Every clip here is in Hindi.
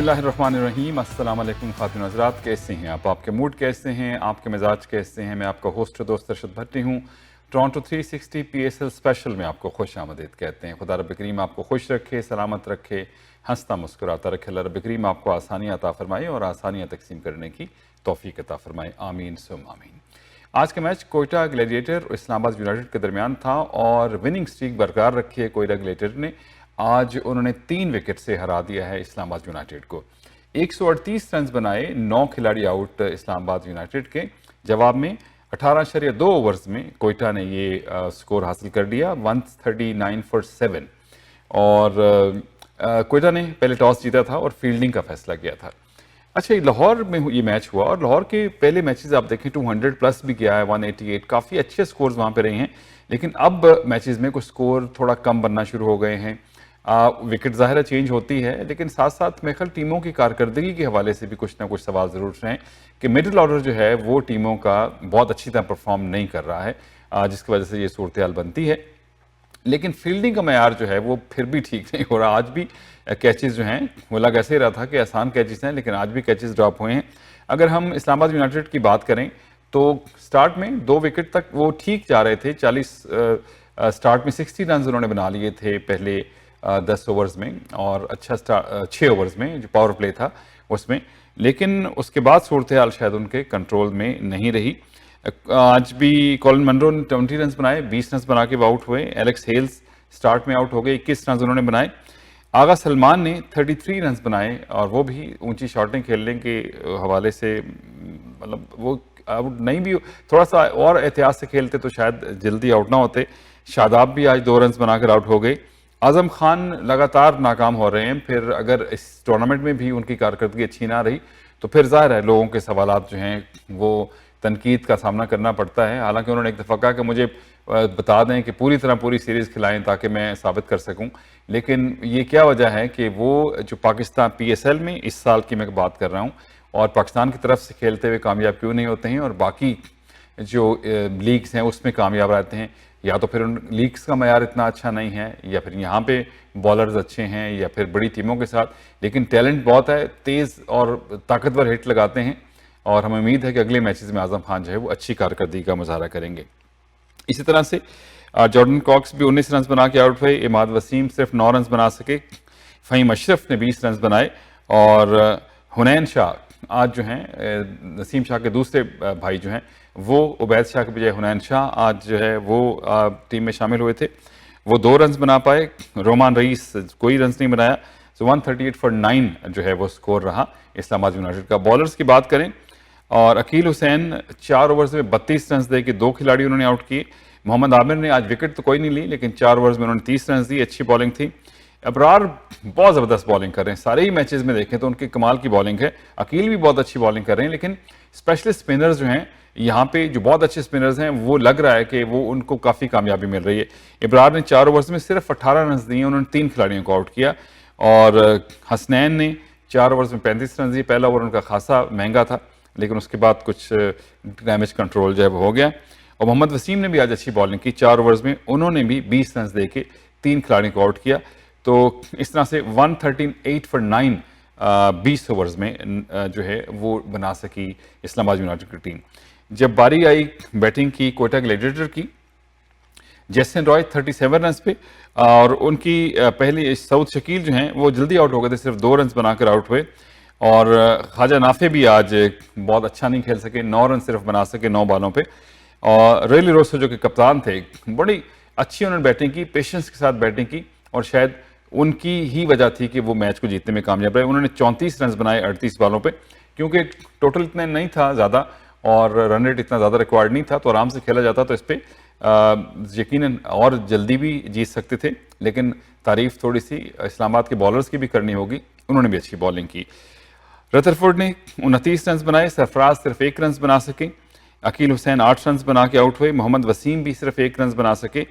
बिस्मिल्लाहिर्रहमानिर्रहीम। अस्सलाम वालेकुम ख़ातिन हज़रात, कैसे हैं आप? आपके मूड कैसे हैं? आपके मिजाज कैसे हैं? मैं आपका होस्ट दोस्त अरशद भट्टी हूँ। टोरंटो 360 PSL स्पेशल में आपको खुश आमदीद कहते हैं। खुदा रब करीम आपको खुश रखे, सलामत रखे, हंसता मुस्कुराता रखे। अल्लाह रब करीम आपको आसानियाँ अता फरमाए और आसानियाँ तकसीम करने की तौफीक अता फरमाए। आमीन सुम आमीन। आज का मैच कोयटा ग्लैडिएटर और इस्लामाबाद यूनाइटेड के दरमियान था और विनिंग स्ट्रीक बरकरार रखी है कोयटा ग्लैडिएटर ने। आज उन्होंने 3 विकेट से हरा दिया है इस्लामाबाद यूनाइटेड को। 138 रन बनाए, 9 खिलाड़ी आउट इस्लामाबाद यूनाइटेड के। जवाब में 18.2 ओवर्स में कोयटा ने ये स्कोर हासिल कर लिया, 139 फॉर 7। और कोयटा ने पहले टॉस जीता था और फील्डिंग का फैसला किया था। अच्छा, लाहौर में ये मैच हुआ और लाहौर के पहले मैचेस आप देखें 200 प्लस भी गया है, 188, काफ़ी अच्छे स्कोर्स वहाँ पे रहे हैं। लेकिन अब मैचेस में कुछ स्कोर थोड़ा कम बनना शुरू हो गए हैं। विकेट ज़ाहिर है चेंज होती है, लेकिन साथ साथ मेरे ख्याल टीमों की कारकर्दगी के हवाले से भी कुछ ना कुछ सवाल ज़रूर हैं कि मिडिल ऑर्डर जो है वो टीमों का बहुत अच्छी तरह परफॉर्म नहीं कर रहा है, जिसकी वजह से ये सूरत हाल बनती है। लेकिन फील्डिंग का मैयार जो है वो फिर भी ठीक नहीं हो रहा। आज भी कैचेस जो हैं वो लग ऐसे ही रहा था कि आसान कैचेस हैं, लेकिन आज भी कैचेस ड्रॉप हुए हैं। अगर हम इस्लामाबाद यूनाइटेड की बात करें तो स्टार्ट में 2 विकेट तक वो ठीक जा रहे थे। 40 स्टार्ट में 60 रन उन्होंने बना लिए थे पहले 10 ओवर्स में, और अच्छा 6 ओवर्स में जो पावर प्ले था उसमें। लेकिन उसके बाद सूरत हाल शायद उनके कंट्रोल में नहीं रही। आज भी कॉलिन मनरो ने 20 रन बनाए, 20 रन बना के आउट हुए। एलेक्स हेल्स स्टार्ट में आउट हो गए, 21 रन उन्होंने बनाए। आगा सलमान ने 33 रन बनाए और वो भी ऊंची शॉटिंग खेलने के हवाले से, मतलब वो आउट नहीं भी, थोड़ा सा और एहतियात से खेलते तो शायद जल्दी आउट ना होते। शादाब भी आज 2 रन बनाकर आउट हो गए। आजम खान लगातार नाकाम हो रहे हैं। फिर अगर इस टूर्नामेंट में भी उनकी कारकर्दगी अच्छी ना रही तो फिर जाहिर है लोगों के सवालात जो हैं वो तनकीद का सामना करना पड़ता है। हालांकि उन्होंने एक दफ़ा कहा कि मुझे बता दें कि पूरी सीरीज़ खिलाएं ताकि मैं साबित कर सकूं। लेकिन ये क्या वजह है कि वो जो पाकिस्तान PSL में इस साल की मैं बात कर रहा हूं और पाकिस्तान की तरफ से खेलते हुए कामयाब क्यों नहीं होते हैं और बाकी जो लीग्स हैं उसमें कामयाब रहते हैं? या तो फिर उन लीग्स का मयार इतना अच्छा नहीं है, या फिर यहाँ पे बॉलर्स अच्छे हैं, या फिर बड़ी टीमों के साथ लेकिन टैलेंट बहुत है, तेज़ और ताकतवर हिट लगाते हैं। और हमें उम्मीद है कि अगले मैचेस में आजम खान जो है वो अच्छी कारकर्दगी का मुजाहरा करेंगे। इसी तरह से जॉर्डन कॉक्स भी 19 रन बना के आउट हुए। इमाद वसीम सिर्फ 9 रन बना सके। फ़हीम अशरफ ने 20 रन बनाए। और हुनैन शाह आज जो हैं, नसीम शाह के दूसरे भाई जो हैं वो उबैद शाह के बजाय हुनैन शाह आज जो है वो टीम में शामिल हुए थे। वो 2 रन बना पाए। रोमान रईस कोई रन नहीं बनाया। सो 138 फॉर 9 जो है वो स्कोर रहा इस्लामाबाद यूनाइटेड का। बॉलर्स की बात करें और अकील हुसैन 4 ओवर्स में 32 रन दे के 2 खिलाड़ी उन्होंने आउट किए। मोहम्मद आमिर ने आज विकेट तो कोई नहीं ली, लेकिन 4 ओवर्स में उन्होंने 30 रन दी। अच्छी बॉलिंग थी। अबरार बहुत ज़बरदस्त बॉलिंग कर रहे हैं, सारे ही मैचेस में देखें तो उनकी कमाल की बॉलिंग है। अकील भी बहुत अच्छी बॉलिंग कर रहे हैं, लेकिन स्पेशलिस्ट स्पिनर्स जो हैं यहाँ पे, जो बहुत अच्छे स्पिनर्स हैं, वो लग रहा है कि वो उनको काफ़ी कामयाबी मिल रही है। इब्रार ने 4 ओवर्स में सिर्फ 18 रन दिए, उन्होंने 3 खिलाड़ियों को आउट किया। और हसनैन ने 4 ओवर्स में 35 रन दिए। पहला ओवर उनका खासा महंगा था, लेकिन उसके बाद कुछ डैमेज कंट्रोल जो है वो हो गया। और मोहम्मद वसीम ने भी आज अच्छी बॉलिंग की। 4 ओवर्स में उन्होंने भी 20 रन दे के 3 खिलाड़ियों को आउट किया। तो इस तरह से 138 फॉर 9 20 ओवर्स में जो है वो बना सकी इस्लामाबाद यूनाइटेड की टीम। जब बारी आई बैटिंग की कोयटा ग्लैडिएटर की, जैसन रॉय 37 रन पे, और उनकी पहली सऊद शकील जो हैं वो जल्दी आउट हो गए थे, सिर्फ 2 रन बनाकर आउट हुए। और ख्वाजा नाफे भी आज बहुत अच्छा नहीं खेल सके, 9 रन सिर्फ बना सके 9 बॉलों पे। और रेली रोसो जो कि कप्तान थे, बड़ी अच्छी उन्होंने बैटिंग की, पेशेंस के साथ बैटिंग की, और शायद उनकी ही वजह थी कि वो मैच को जीतने में कामयाब रहे। उन्होंने 34 रन बनाए 38 बॉलों पे, क्योंकि टोटल इतना नहीं था ज़्यादा और रन रेट इतना ज़्यादा रिक्वायर्ड नहीं था, तो आराम से खेला जाता। तो इस पर यकीनन और जल्दी भी जीत सकते थे। लेकिन तारीफ थोड़ी सी इस्लामाबाद के बॉलर्स की भी करनी होगी, उन्होंने भी अच्छी बॉलिंग की। रदरफोर्ड ने 29 रन बनाए, सरफराज सिर्फ 1 रन बना सके। अकील हुसैन 8 रन बना के आउट हुए। मोहम्मद वसीम भी सिर्फ 1 रन बना सके।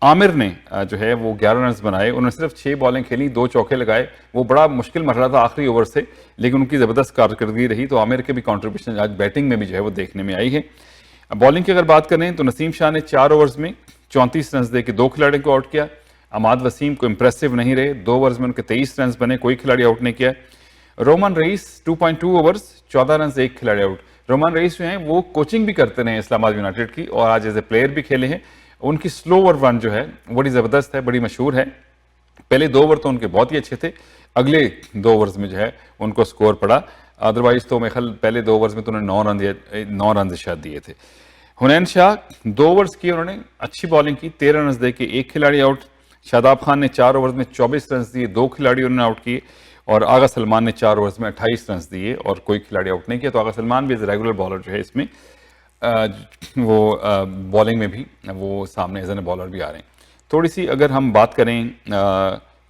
आमिर ने जो है वो 11 रन बनाए, उन्होंने सिर्फ 6 बॉलें खेली, 2 चौके लगाए। वो बड़ा मुश्किल मरहला था आखिरी ओवर से, लेकिन उनकी ज़बरदस्त कारकर्दगी रही। तो आमिर के भी कॉन्ट्रीब्यूशन आज बैटिंग में भी जो है वो देखने में आई है। बॉलिंग की अगर बात करें तो नसीम शाह ने 4 ओवर्स में 34 रन दे के 2 खिलाड़ियों को आउट किया। अमाद वसीम को इंप्रेसिव नहीं रहे, 2 ओवर्स में उनके 23 रन बने, कोई खिलाड़ी आउट नहीं किया। रोमन रईस 2.2 ओवर्स 14 रन से एक खिलाड़ी आउट। रोमन रईस जो हैं वो कोचिंग भी करते रहे इस्लामाबाद यूनाइटेड की और आज एज ए प्लेयर भी खेले हैं। उनकी स्लो ओवर रन जो है बड़ी ज़बरदस्त है, बड़ी मशहूर है। पहले 2 ओवर तो उनके बहुत ही अच्छे थे, अगले 2 ओवर्स में जो है उनको स्कोर पड़ा। अदरवाइज तो मेरे ख्याल पहले 2 ओवर्स में तो उन्होंने 9 रन शायद दिए थे। हुनैन शाह 2 ओवर्स किए, उन्होंने अच्छी बॉलिंग की, 13 रन दे के एक खिलाड़ी आउट। शादाब खान ने 4 ओवर्स में 24 रन दिए, 2 खिलाड़ी उन्होंने आउट किए। और आगा सलमान ने 4 ओवर्स में 28 रन दिए और कोई खिलाड़ी आउट नहीं किया। तो आगा सलमान भी एज रेगुलर बॉलर जो है इसमें वो बॉलिंग में भी वो सामने एज एन बॉलर भी आ रहे हैं। थोड़ी सी अगर हम बात करें,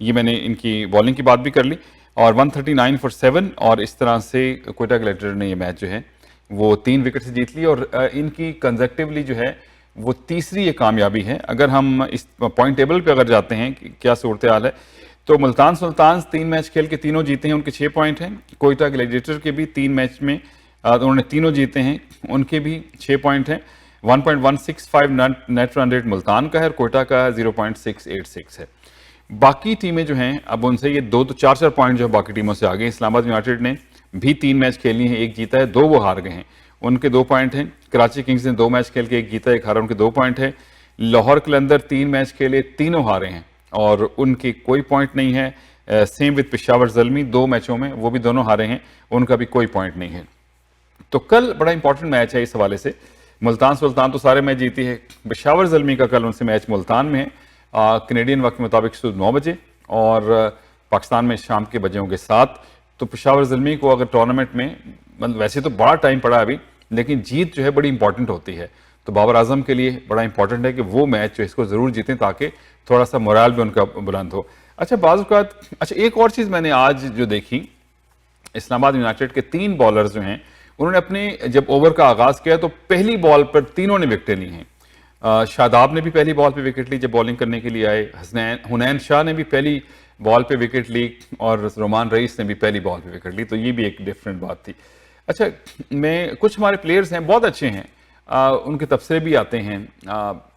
ये मैंने इनकी बॉलिंग की बात भी कर ली और 139 फॉर 7 और इस तरह से कोयटा कलेक्टर ने ये मैच जो है वो 3 विकेट से जीत ली और इनकी कंजर्वेटिवली जो है वो तीसरी ये कामयाबी है। अगर हम इस पॉइंट टेबल पे अगर जाते हैं कि क्या सूरत हाल है, तो मुल्तान सुल्तान 3 मैच खेल के तीनों जीते हैं, उनके 6 पॉइंट हैं। कोयटा ग्लैडिएटर के भी 3 मैच में उन्होंने तीनों जीते हैं, उनके भी 6 पॉइंट हैं। 1.165 नेट रन रेट मुल्तान का है और कोयटा का 0.686 है। बाकी टीमें जो हैं अब उनसे ये 2 तो 4 पॉइंट जो है बाकी टीमों से आगे। इस्लामाबाद यूनाइटेड ने भी 3 मैच खेली हैं, 1 जीता है, 2 वो हार गए हैं, उनके 2 पॉइंट हैं। कराची किंग्स ने 2 मैच खेल के 1 जीता, 1 हारा, उनके 2 पॉइंट है। लाहौर कलंदर 3 मैच खेले, तीनों हारे हैं और उनके कोई पॉइंट नहीं है। सेम विद पेशावर ज़ल्मी 2 मैचों में वो भी दोनों हारे हैं, उनका भी कोई पॉइंट नहीं है। तो कल बड़ा इंपॉर्टेंट मैच है इस हवाले से। मुल्तान सुल्तान तो सारे मैच जीती है, पेशावर ज़ल्मी का कल उनसे मैच मुल्तान में है कनेडियन वक्त के मुताबिक सुबह 9 बजे और पाकिस्तान में शाम के बजे होंगे 7। तो पेशावर ज़ल्मी को अगर टूर्नामेंट में, मतलब वैसे तो बड़ा टाइम पड़ा अभी, लेकिन जीत जो है बड़ी इंपॉर्टेंट होती है। तो बाबर आजम के लिए बड़ा इंपॉर्टेंट है कि वो मैच जो इसको ज़रूर जीतें ताकि थोड़ा सा मोराल भी उनका बुलंद हो। अच्छा अच्छा एक और चीज़ मैंने आज जो देखी, इस्लामाबाद यूनाइटेड के 3 बॉलर्स जो हैं उन्होंने अपने जब ओवर का आगाज़ किया तो पहली बॉल पर तीनों ने विकेटें ली हैं। शादाब ने भी पहली बॉल पे विकेट ली जब बॉलिंग करने के लिए आए, हुनैन शाह ने भी पहली बॉल पे विकेट ली और रोमान रईस ने भी पहली बॉल पे विकेट ली। तो ये भी एक डिफरेंट बात थी। अच्छा, मैं कुछ हमारे प्लेयर्स हैं बहुत अच्छे हैं, उनके तबसरे भी आते हैं,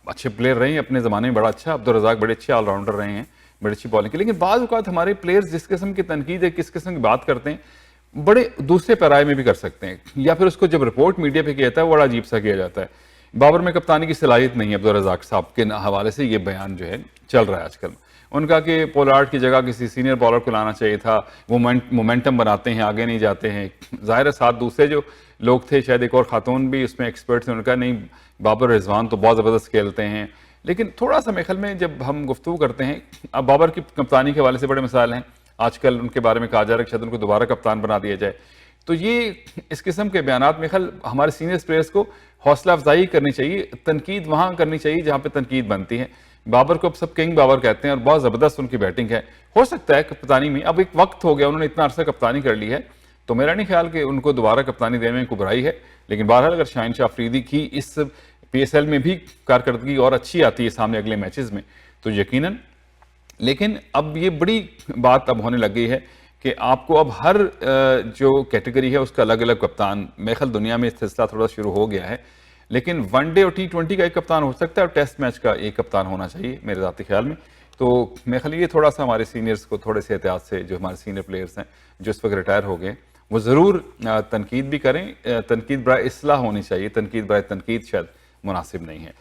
अच्छे प्लेयर रहे हैं अपने ज़माने में, बड़ा अच्छा अब्दुल रज़ाक बड़े अच्छे ऑलराउंडर रहे हैं, बड़ी अच्छी बॉलिंग की। लेकिन बाज़ औक़ात हमारे प्लेयर्स जिस किस्म की तनकीद है, किस किस्म की बात करते हैं, बड़े दूसरे पैराए में भी कर सकते हैं, या फिर उसको जब रिपोर्ट मीडिया पे किया जाता है बड़ा अजीब सा किया जाता है। बाबर में कप्तानी की सलाहियत नहीं है अब्दुल रज़ाक साहब के हवाले से ये बयान जो है चल रहा है आजकल उनका कि पोलार्ड की जगह किसी सीनियर बॉलर को लाना चाहिए था, वो मोमेंटम बनाते हैं, आगे नहीं जाते हैं। ज़ाहिर है साथ दूसरे जो लोग थे, शायद एक और खातून भी उसमें एक्सपर्ट थे, उनका नहीं बाबर रिजवान तो बहुत ज़बरदस्त खेलते हैं। लेकिन थोड़ा सा मेरे ख्याल में जब हम गुफ्तगू करते हैं, अब बाबर की कप्तानी के हवाले से बड़े मिसाल हैं, आजकल उनके बारे में कहा जा रहा है कि शायद उनको दोबारा कप्तान बना दिया जाए। तो ये इस किस्म के बयान मेरे ख्याल हमारे सीनियर प्लेयर्स को हौसला अफजाई करनी चाहिए, तनकीद वहाँ करनी चाहिए जहाँ पे तनकीद बनती है। बाबर को अब सब किंग बाबर कहते हैं और बहुत ज़बरदस्त उनकी बैटिंग है। हो सकता है कप्तानी में अब एक वक्त हो गया, उन्होंने इतना अरसा कप्तानी कर ली है, तो मेरा नहीं ख्याल कि उनको दोबारा कप्तानी देने में कोई बुराई है। लेकिन बहरहाल अगर शाहिन शाह अफरीदी की इस PSL में भी कारकर्दगी और अच्छी आती है सामने अगले मैचेस में तो यकीनन। लेकिन अब ये बड़ी बात अब होने लग गई है कि आपको अब हर जो कैटेगरी है उसका अलग अलग कप्तान, मेरे ख्याल दुनिया में इस सिलसिला थोड़ा शुरू हो गया है, लेकिन वनडे और T20 का एक कप्तान हो सकता है और टेस्ट मैच का एक कप्तान होना चाहिए मेरे ज़ाती ख्याल में। तो मेरे ख्याल ये थोड़ा सा हमारे सीनियर्स को थोड़े से एहतियात से, जो हमारे सीनियर प्लेयर्स हैं जो इस वक्त रिटायर हो गए, वो ज़रूर तनकीद भी करें। तनकीद बराए इस्लाह होनी चाहिए, तनकीद बराए तनकीद शायद मुनासिब नहीं है।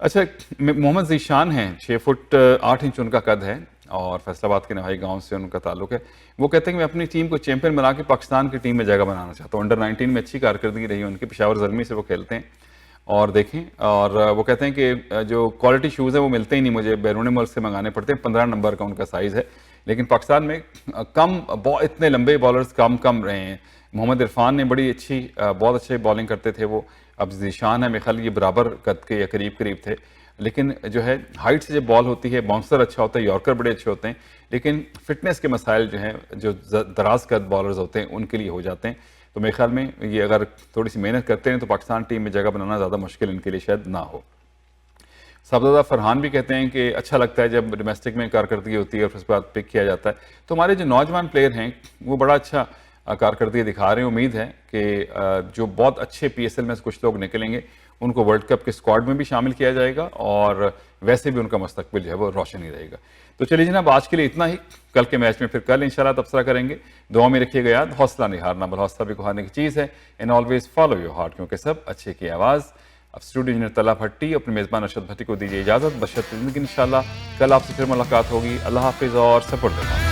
अच्छा, मोहम्मद ज़ीशान हैं, 6 फुट 8 इंच उनका कद है और फैसलाबाद के नवाई गांव से उनका ताल्लुक है। वो कहते हैं कि मैं अपनी टीम को चैंपियन बना के पाकिस्तान की टीम में जगह बनाना चाहता हूँ। अंडर 19 में अच्छी कारकर्दगी रही उनकी, पेशावर ज़ल्मी से वो खेलते हैं और देखें, और वो कहते हैं कि जो क्वालिटी शूज़ हैं वो मिलते ही नहीं, मुझे बैरून मुल्क से मंगाने पड़ते हैं। 15 नंबर का उनका साइज़ है, लेकिन पाकिस्तान में इतने लंबे बॉलर्स कम रहे हैं। मोहम्मद इरफान ने बड़ी अच्छी, बहुत अच्छे बॉलिंग करते थे वो। अब ज़ीशान है, मेरे ख्याल ये बराबर कद के या करीब थे, लेकिन जो है हाइट से जब बॉल होती है, बाउंसर अच्छा होता है, यॉर्कर बड़े अच्छे होते हैं, लेकिन फिटनेस के मसाइल जो हैं, जो दराज कद बॉलर्स होते हैं उनके लिए हो जाते हैं। तो मेरे ख्याल में ये अगर थोड़ी सी मेहनत करते हैं तो पाकिस्तान टीम में जगह बनाना ज़्यादा मुश्किल इनके लिए शायद ना हो। साबज़ादा फरहान भी कहते हैं कि अच्छा लगता है जब डोमेस्टिक में कारकर्दगी होती है और उसके बाद पिक किया जाता है। तो हमारे जो नौजवान प्लेयर हैं वो बड़ा अच्छा कारकर्दगी दिखा रहे हैं। उम्मीद है कि जो बहुत अच्छे PSL में से कुछ लोग निकलेंगे उनको वर्ल्ड कप के स्क्वाड में भी शामिल किया जाएगा और वैसे भी उनका मुस्तकबिल जो है वो रोशन ही रहेगा। तो चलिए जनाब, आज के लिए इतना ही। कल के मैच में फिर कल इंशाल्लाह तबसरा करेंगे। दुआ में रखिएगा याद, हौसला नहीं हारना, बल हौसला भी को हारने की चीज़ है। And always follow your heart, क्योंकि सब अच्छे की आवाज़। अब स्टूडियो इंजीनियर तला भट्टी अपने मेज़बान अरशद भट्टी को दीजिए इजाज़त। बशर्ते ज़िंदगी इंशाल्लाह कल आपसे फिर मुलाकात होगी। अल्लाह हाफिज़ और सपोर्ट देना।